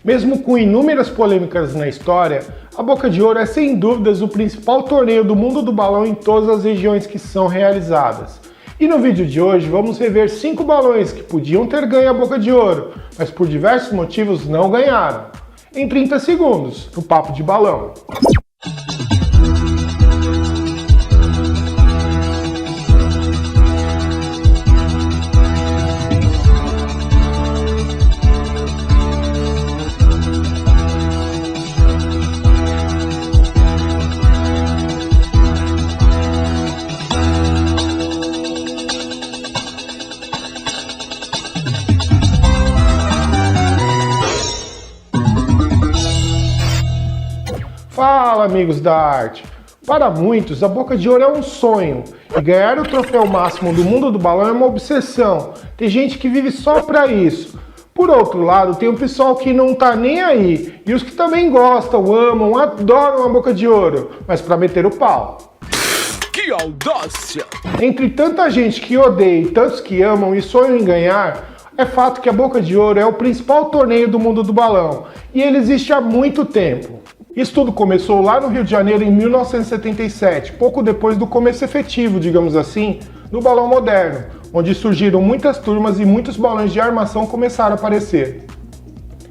Mesmo com inúmeras polêmicas na história, a Boca de Ouro é sem dúvidas o principal torneio do mundo do balão em todas as regiões que são realizadas. E no vídeo de hoje vamos rever 5 balões que podiam ter ganho a Boca de Ouro, mas por diversos motivos não ganharam. Em 30 segundos, no Papo de Balão. Fala, amigos da arte! Para muitos, a Boca de Ouro é um sonho, e ganhar o troféu máximo do mundo do balão é uma obsessão. Tem gente que vive só para isso. Por outro lado, tem o pessoal que não tá nem aí, e os que também gostam, amam, adoram a Boca de Ouro, mas para meter o pau. Que audácia! Entre tanta gente que odeia e tantos que amam e sonham em ganhar, é fato que a Boca de Ouro é o principal torneio do mundo do balão, e ele existe há muito tempo. Isso tudo começou lá no Rio de Janeiro em 1977, pouco depois do começo efetivo, digamos assim, do balão moderno, onde surgiram muitas turmas e muitos balões de armação começaram a aparecer.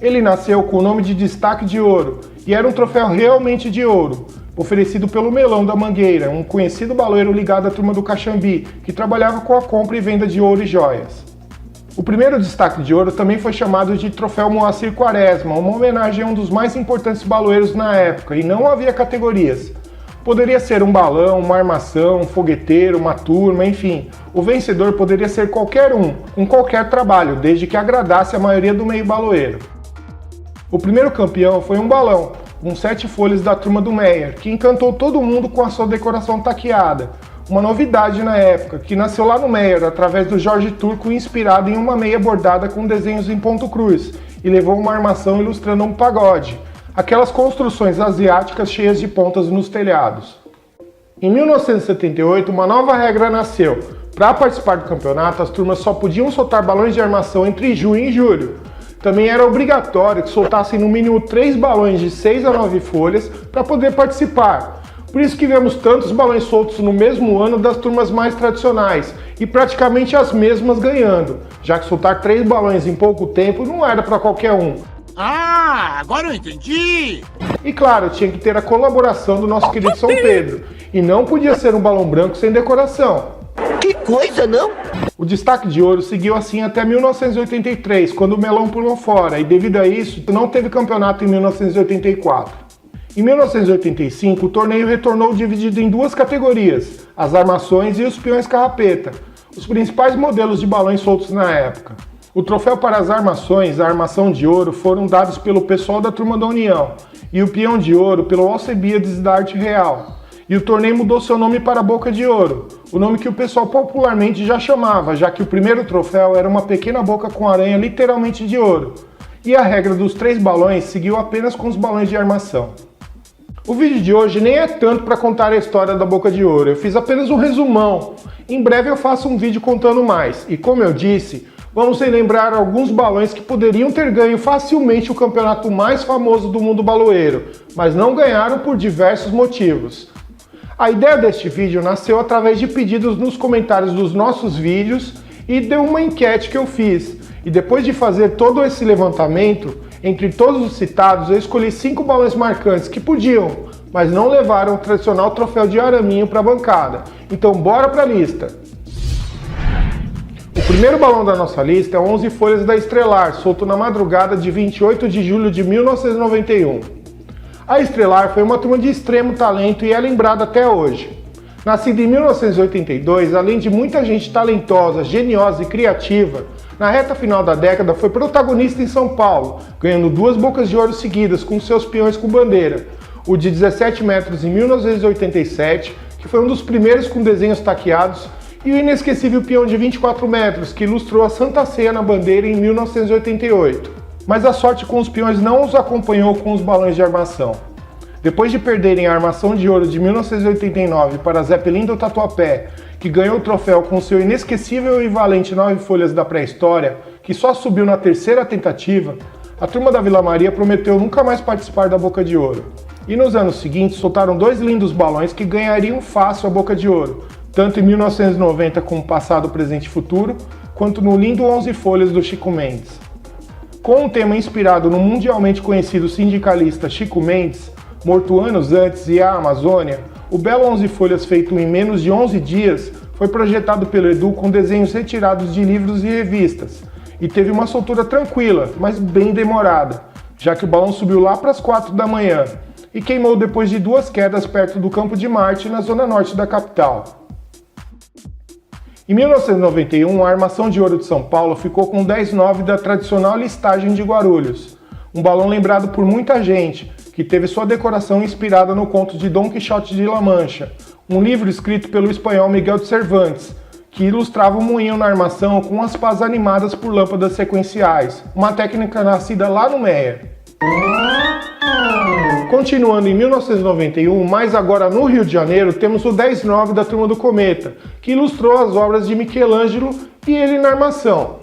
Ele nasceu com o nome de Destaque de Ouro, e era um troféu realmente de ouro, oferecido pelo Melão da Mangueira, um conhecido baloeiro ligado à turma do Caxambi, que trabalhava com a compra e venda de ouro e joias. O primeiro Destaque de Ouro também foi chamado de Troféu Moacir Quaresma, uma homenagem a um dos mais importantes baloeiros na época, e não havia categorias. Poderia ser um balão, uma armação, um fogueteiro, uma turma, enfim. O vencedor poderia ser qualquer um, em qualquer trabalho, desde que agradasse a maioria do meio baloeiro. O primeiro campeão foi um balão, com 7 folhas da turma do Meyer, que encantou todo mundo com a sua decoração taqueada. Uma novidade na época, que nasceu lá no Meyer, através do Jorge Turco, inspirado em uma meia bordada com desenhos em ponto cruz, e levou uma armação ilustrando um pagode, aquelas construções asiáticas cheias de pontas nos telhados. Em 1978, uma nova regra nasceu. Para participar do campeonato, as turmas só podiam soltar balões de armação entre junho e julho. Também era obrigatório que soltassem no mínimo 3 balões de 6 a 9 folhas para poder participar. Por isso que vemos tantos balões soltos no mesmo ano das turmas mais tradicionais, e praticamente as mesmas ganhando, já que soltar 3 balões em pouco tempo não era para qualquer um. Ah, agora eu entendi! E claro, tinha que ter a colaboração do nosso querido São Pedro, e não podia ser um balão branco sem decoração. Que coisa, não? O Destaque de Ouro seguiu assim até 1983, quando o Melão pulou fora, e devido a isso, não teve campeonato em 1984. Em 1985, o torneio retornou dividido em 2 categorias, as armações e os peões carrapeta, os principais modelos de balões soltos na época. O troféu para as armações, a armação de ouro, foram dados pelo pessoal da Turma da União, e o peão de ouro pelo Alcebiades da Arte Real. E o torneio mudou seu nome para Boca de Ouro, o nome que o pessoal popularmente já chamava, já que o primeiro troféu era uma pequena boca com aranha literalmente de ouro. E a regra dos 3 balões seguiu apenas com os balões de armação. O vídeo de hoje nem é tanto para contar a história da Boca de Ouro, eu fiz apenas um resumão. Em breve eu faço um vídeo contando mais, e como eu disse, vamos relembrar alguns balões que poderiam ter ganho facilmente o campeonato mais famoso do mundo baloeiro, mas não ganharam por diversos motivos. A ideia deste vídeo nasceu através de pedidos nos comentários dos nossos vídeos e de uma enquete que eu fiz, e depois de fazer todo esse levantamento, entre todos os citados, eu escolhi 5 balões marcantes que podiam, mas não levaram o tradicional troféu de araminho para a bancada. Então bora para a lista! O primeiro balão da nossa lista é 11 folhas da Estrelar, solto na madrugada de 28 de julho de 1991. A Estrelar foi uma turma de extremo talento e é lembrada até hoje. Nascida em 1982, além de muita gente talentosa, geniosa e criativa, na reta final da década foi protagonista em São Paulo, ganhando 2 Bocas de Ouro seguidas com seus peões com bandeira. O de 17 metros em 1987, que foi um dos primeiros com desenhos taqueados, e o inesquecível peão de 24 metros, que ilustrou a Santa Ceia na bandeira em 1988. Mas a sorte com os peões não os acompanhou com os balões de armação. Depois de perderem a armação de ouro de 1989 para Zeppelin do Tatuapé, que ganhou o troféu com seu inesquecível e valente 9 folhas da pré-história, que só subiu na terceira tentativa, A turma da Vila Maria prometeu nunca mais participar da Boca de Ouro. E nos anos seguintes soltaram 2 lindos balões que ganhariam fácil a Boca de Ouro, tanto em 1990 com o Passado, Presente e Futuro, quanto no lindo 11 Folhas do Chico Mendes. Com um tema inspirado no mundialmente conhecido sindicalista Chico Mendes, morto anos antes, e a Amazônia, o belo 11 Folhas feito em menos de 11 dias foi projetado pelo Edu com desenhos retirados de livros e revistas, e teve uma soltura tranquila, mas bem demorada, já que o balão subiu lá para as 4 da manhã e queimou depois de 2 quedas perto do Campo de Marte, na zona norte da capital. Em 1991, a Armação de Ouro de São Paulo ficou com 10,9 da tradicional listagem de Guarulhos, um balão lembrado por muita gente, que teve sua decoração inspirada no conto de Dom Quixote de La Mancha, um livro escrito pelo espanhol Miguel de Cervantes, que ilustrava o moinho na armação com as pás animadas por lâmpadas sequenciais, uma técnica nascida lá no Meia. Continuando em 1991, mas agora no Rio de Janeiro, temos o 10,9 da Turma do Cometa, que ilustrou as obras de Michelangelo e ele na armação.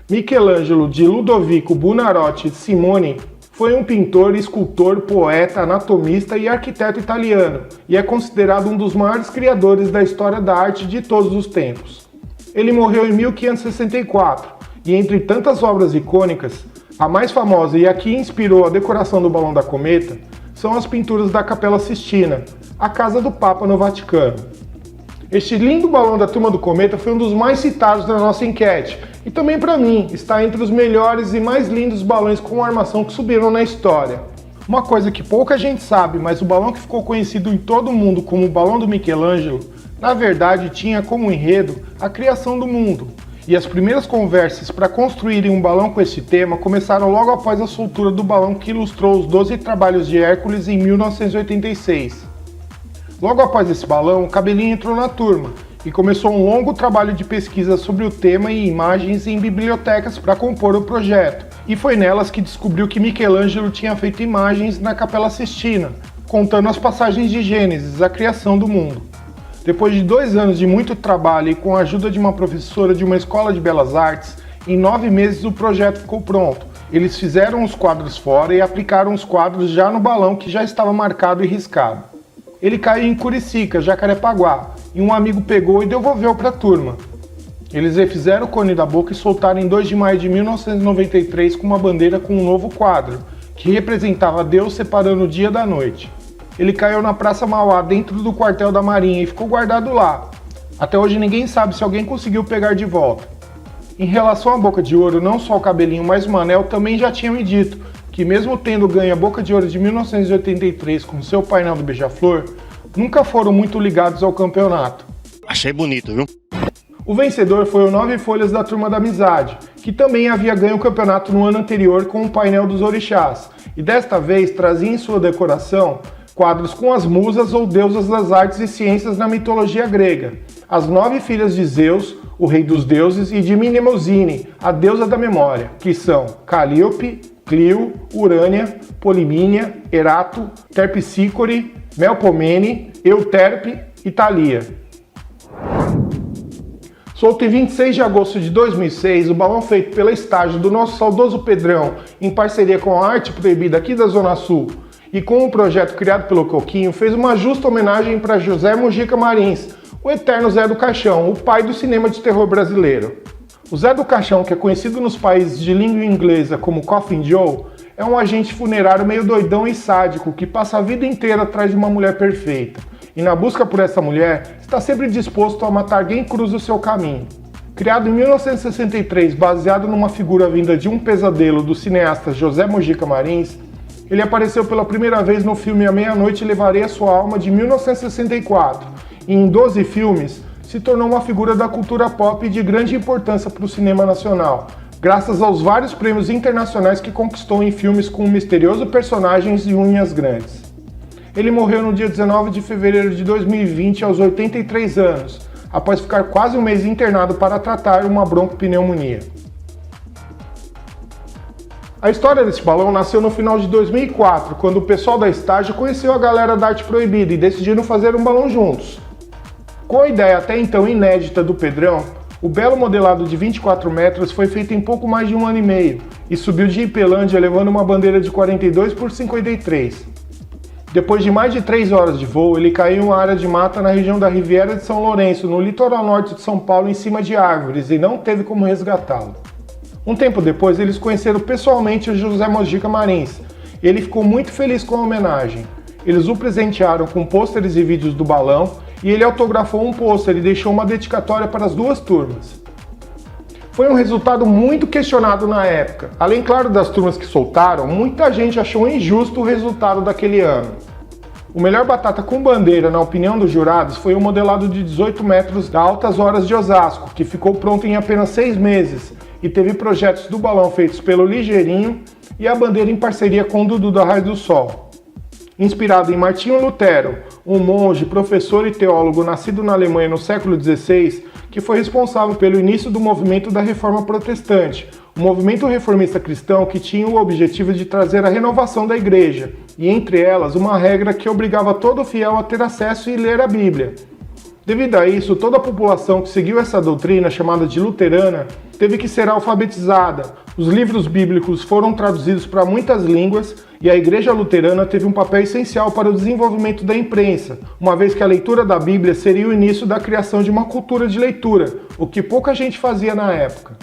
Michelangelo de Ludovico Buonarroti Simoni foi um pintor, escultor, poeta, anatomista e arquiteto italiano, e é considerado um dos maiores criadores da história da arte de todos os tempos. Ele morreu em 1564, e entre tantas obras icônicas, a mais famosa e a que inspirou a decoração do Balão da Cometa são as pinturas da Capela Sistina, a casa do Papa no Vaticano. Este lindo balão da Turma do Cometa foi um dos mais citados na nossa enquete, e também para mim está entre os melhores e mais lindos balões com armação que subiram na história. Uma coisa que pouca gente sabe, mas o balão que ficou conhecido em todo o mundo como o balão do Michelangelo, na verdade tinha como enredo a criação do mundo. E as primeiras conversas para construírem um balão com esse tema começaram logo após a soltura do balão que ilustrou os 12 trabalhos de Hércules em 1986. Logo após esse balão, o Cabelinho entrou na turma e começou um longo trabalho de pesquisa sobre o tema e imagens em bibliotecas para compor o projeto. E foi nelas que descobriu que Michelangelo tinha feito imagens na Capela Sistina, contando as passagens de Gênesis, a criação do mundo. Depois de 2 anos de muito trabalho e com a ajuda de uma professora de uma escola de belas artes, em 9 meses o projeto ficou pronto. Eles fizeram os quadros fora e aplicaram os quadros já no balão que já estava marcado e riscado. Ele caiu em Curicica, Jacarepaguá, e um amigo pegou e devolveu para a turma. Eles refizeram o cone da boca e soltaram em 2 de maio de 1993 com uma bandeira com um novo quadro, que representava Deus separando o dia da noite. Ele caiu na Praça Mauá, dentro do quartel da Marinha, e ficou guardado lá. Até hoje ninguém sabe se alguém conseguiu pegar de volta. Em relação à Boca de Ouro, não só o Cabelinho, mas o Manel também já tinham me dito que mesmo tendo ganho a Boca de Ouro de 1983 com seu painel do Beija-Flor, nunca foram muito ligados ao campeonato. Achei bonito, viu? O vencedor foi o 9 Folhas da Turma da Amizade, que também havia ganho o campeonato no ano anterior com o painel dos orixás, e desta vez trazia em sua decoração quadros com as musas ou deusas das artes e ciências na mitologia grega, as 9 filhas de Zeus, o rei dos deuses, e de Mnemosyne, a deusa da memória, que são Calíope, Clio, Urânia, Polimínia, Erato, Terpsícore, Melpomene, Euterpe e Thalia. Solto em 26 de agosto de 2006, o balão feito pela Estágio do nosso saudoso Pedrão, em parceria com a Arte Proibida aqui da Zona Sul, e com um projeto criado pelo Coquinho, fez uma justa homenagem para José Mujica Marins, o eterno Zé do Caixão, o pai do cinema de terror brasileiro. O Zé do Caixão, que é conhecido nos países de língua inglesa como Coffin Joe, é um agente funerário meio doidão e sádico que passa a vida inteira atrás de uma mulher perfeita. E na busca por essa mulher, está sempre disposto a matar quem cruza o seu caminho. Criado em 1963, baseado numa figura vinda de um pesadelo do cineasta José Mujica Marins, ele apareceu pela primeira vez no filme A Meia-Noite Levarei a Sua Alma, de 1964, e em 12 filmes se tornou uma figura da cultura pop de grande importância para o cinema nacional, graças aos vários prêmios internacionais que conquistou em filmes com misteriosos personagens e unhas grandes. Ele morreu no dia 19 de fevereiro de 2020, aos 83 anos, após ficar quase um mês internado para tratar uma broncopneumonia. A história desse balão nasceu no final de 2004, quando o pessoal da Estágio conheceu a galera da Arte Proibida e decidiram fazer um balão juntos. Com a ideia até então inédita do Pedrão, O belo modelado de 24 metros foi feito em pouco mais de 1 ano e meio e subiu de Ipelândia levando uma bandeira de 42 por 53. Depois de mais de 3 horas de voo, ele caiu em uma área de mata na região da Riviera de São Lourenço, no litoral norte de São Paulo, em cima de árvores, e não teve como resgatá-lo. Um tempo depois, eles conheceram pessoalmente o José Mojica Marins, e ele ficou muito feliz com a homenagem. Eles o presentearam com pôsteres e vídeos do balão, e ele autografou um pôster e deixou uma dedicatória para as duas turmas. Foi um resultado muito questionado na época. Além, claro, das turmas que soltaram, muita gente achou injusto o resultado daquele ano. O melhor batata com bandeira, na opinião dos jurados, foi o modelado de 18 metros da Altas Horas de Osasco, que ficou pronto em apenas 6 meses, e teve projetos do balão feitos pelo Ligeirinho e a bandeira em parceria com o Dudu da Raio do Sol. Inspirado em Martinho Lutero, um monge, professor e teólogo nascido na Alemanha no século XVI, que foi responsável pelo início do movimento da Reforma Protestante, um movimento reformista cristão que tinha o objetivo de trazer a renovação da Igreja, e entre elas uma regra que obrigava todo fiel a ter acesso e ler a Bíblia. Devido a isso, toda a população que seguiu essa doutrina, chamada de luterana, teve que ser alfabetizada. Os livros bíblicos foram traduzidos para muitas línguas e a Igreja Luterana teve um papel essencial para o desenvolvimento da imprensa, uma vez que a leitura da Bíblia seria o início da criação de uma cultura de leitura, o que pouca gente fazia na época.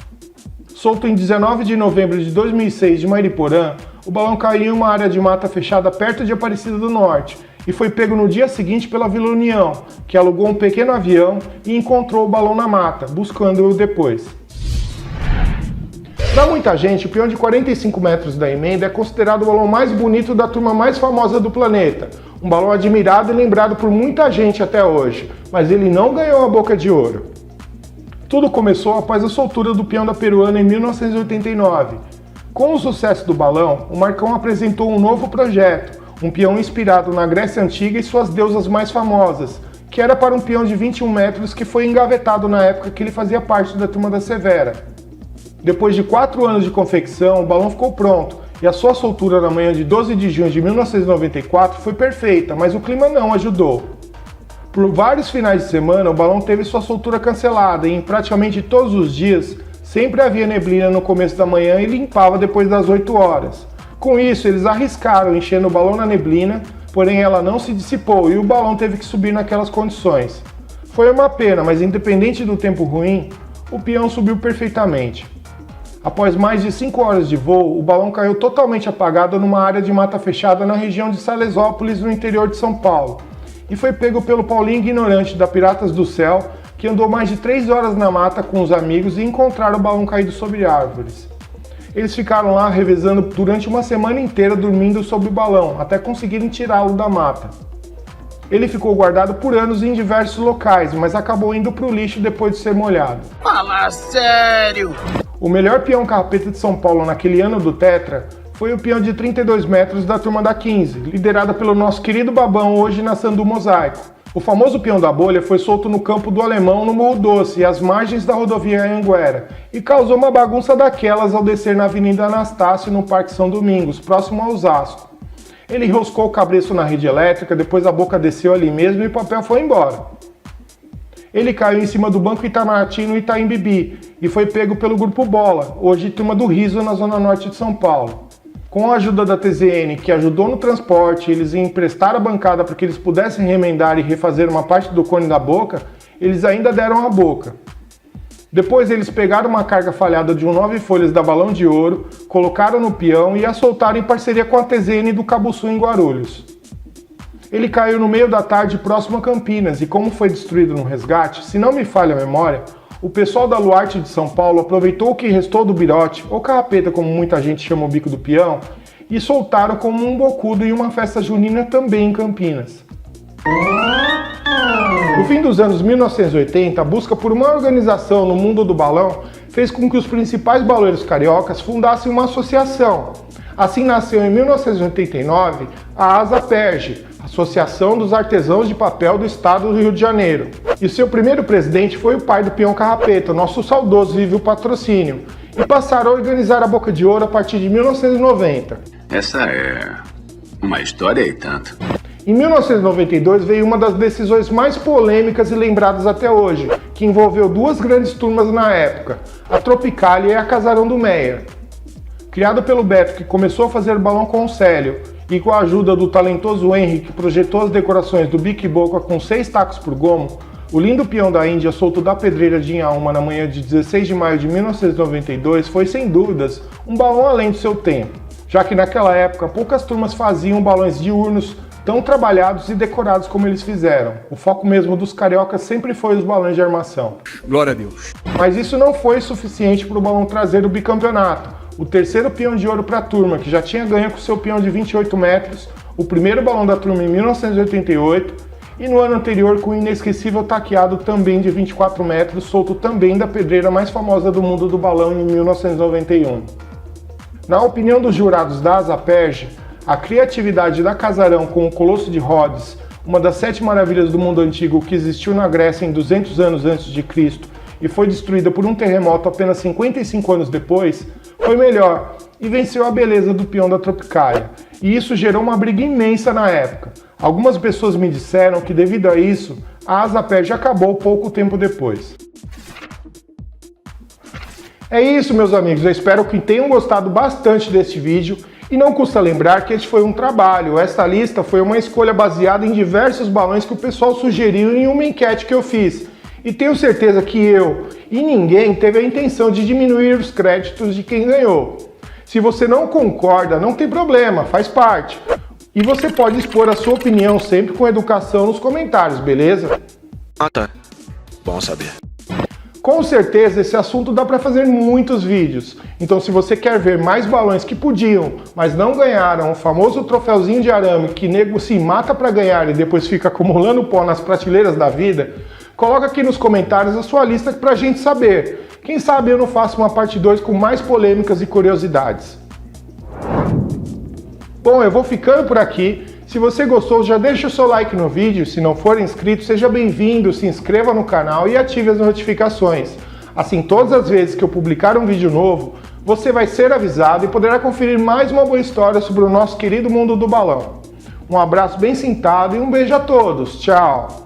Solto em 19 de novembro de 2006 de Mariporã, o balão caiu em uma área de mata fechada perto de Aparecida do Norte e foi pego no dia seguinte pela Vila União, que alugou um pequeno avião e encontrou o balão na mata, buscando-o depois. Para muita gente, o peão de 45 metros da emenda é considerado o balão mais bonito da turma mais famosa do planeta. Um balão admirado e lembrado por muita gente até hoje, mas ele não ganhou a Boca de Ouro. Tudo começou após a soltura do peão da Peruana em 1989. Com o sucesso do balão, o Marcão apresentou um novo projeto, um peão inspirado na Grécia Antiga e suas deusas mais famosas, que era para um peão de 21 metros que foi engavetado na época que ele fazia parte da turma da Severa. Depois de 4 anos de confecção, o balão ficou pronto, e a sua soltura na manhã de 12 de junho de 1994 foi perfeita, mas o clima não ajudou. Por vários finais de semana, o balão teve sua soltura cancelada, e em praticamente todos os dias, sempre havia neblina no começo da manhã e limpava depois das 8 horas. Com isso, eles arriscaram enchendo o balão na neblina, porém ela não se dissipou e o balão teve que subir naquelas condições. Foi uma pena, mas independente do tempo ruim, o peão subiu perfeitamente. Após mais de 5 horas de voo, o balão caiu totalmente apagado numa área de mata fechada na região de Salesópolis, no interior de São Paulo, e foi pego pelo Paulinho Ignorante da Piratas do Céu, que andou mais de 3 horas na mata com os amigos e encontraram o balão caído sobre árvores. Eles ficaram lá revezando durante uma semana inteira dormindo sobre o balão, até conseguirem tirá-lo da mata. Ele ficou guardado por anos em diversos locais, mas acabou indo para o lixo depois de ser molhado. Fala sério! O melhor peão carrapeta de São Paulo naquele ano do Tetra foi o peão de 32 metros da turma da 15, liderada pelo nosso querido Babão, hoje na Sandu Mosaico. O famoso peão da bolha foi solto no campo do Alemão, no Morro Doce, às margens da rodovia Anhanguera, e causou uma bagunça daquelas ao descer na Avenida Anastácio, no Parque São Domingos, próximo a Osasco. Ele enroscou o cabresto na rede elétrica, depois a boca desceu ali mesmo e o papel foi embora. Ele caiu em cima do Banco Itamaraty, no Itaim Bibi, e foi pego pelo Grupo Bola, hoje turma do Riso, na zona norte de São Paulo. Com a ajuda da TZN, que ajudou no transporte, eles emprestaram a bancada para que eles pudessem remendar e refazer uma parte do cone da boca, eles ainda deram a boca. Depois eles pegaram uma carga falhada de 9 folhas da Balão de Ouro, colocaram no peão e a soltaram em parceria com a TZN do Cabuçu em Guarulhos. Ele caiu no meio da tarde próximo a Campinas e, como foi destruído no resgate, se não me falha a memória, o pessoal da Luarte de São Paulo aproveitou o que restou do birote, ou carrapeta como muita gente chama o bico do peão, e soltaram como um bocudo em uma festa junina também em Campinas. No fim dos anos 1980, a busca por uma organização no mundo do balão fez com que os principais baloeiros cariocas fundassem uma associação. Assim nasceu em 1989 a ASAPERJ, Associação dos Artesãos de Papel do Estado do Rio de Janeiro. E seu primeiro presidente foi o pai do peão carrapeta, nosso saudoso Vívio Patrocínio, e passaram a organizar a Boca de Ouro a partir de 1990. Essa é uma história e tanto. Em 1992 veio uma das decisões mais polêmicas e lembradas até hoje, que envolveu duas grandes turmas na época, a Tropicália e a Casarão do Meyer. Criado pelo Beto, que começou a fazer balão com o Célio, e com a ajuda do talentoso Henry, que projetou as decorações do bico e boca com 6 tacos por gomo, o lindo peão da Índia solto da pedreira de Inhaúma na manhã de 16 de maio de 1992 foi, sem dúvidas, um balão além do seu tempo, já que naquela época poucas turmas faziam balões diurnos tão trabalhados e decorados como eles fizeram. O foco mesmo dos cariocas sempre foi os balões de armação. Glória a Deus. Mas isso não foi suficiente para o balão trazer o bicampeonato. O terceiro peão de ouro para a turma, que já tinha ganho com seu peão de 28 metros, o primeiro balão da turma em 1988, e no ano anterior com o inesquecível taqueado também de 24 metros, solto também da pedreira mais famosa do mundo do balão em 1991. Na opinião dos jurados da Asaperge, a criatividade da Casarão com o Colosso de Rhodes, uma das 7 maravilhas do mundo antigo que existiu na Grécia em 200 anos antes de Cristo e foi destruída por um terremoto apenas 55 anos depois, foi melhor e venceu a beleza do peão da Tropicália. E isso gerou uma briga imensa na época. Algumas pessoas me disseram que devido a isso, a Asaperge acabou pouco tempo depois. É isso, meus amigos, eu espero que tenham gostado bastante deste vídeo. E não custa lembrar que este foi um trabalho, esta lista foi uma escolha baseada em diversos balões que o pessoal sugeriu em uma enquete que eu fiz. E tenho certeza que eu e ninguém teve a intenção de diminuir os créditos de quem ganhou. Se você não concorda, não tem problema, faz parte. E você pode expor a sua opinião sempre com educação nos comentários, beleza? Ah, tá. Bom saber. Com certeza esse assunto dá para fazer muitos vídeos, então se você quer ver mais balões que podiam, mas não ganharam, o famoso troféuzinho de arame que nego se mata para ganhar e depois fica acumulando pó nas prateleiras da vida, coloca aqui nos comentários a sua lista pra gente saber. Quem sabe eu não faço uma parte 2 com mais polêmicas e curiosidades. Bom, eu vou ficando por aqui. Se você gostou, já deixa o seu like no vídeo. Se não for inscrito, seja bem-vindo, se inscreva no canal e ative as notificações. Assim, todas as vezes que eu publicar um vídeo novo, você vai ser avisado e poderá conferir mais uma boa história sobre o nosso querido mundo do balão. Um abraço bem sentado e um beijo a todos. Tchau!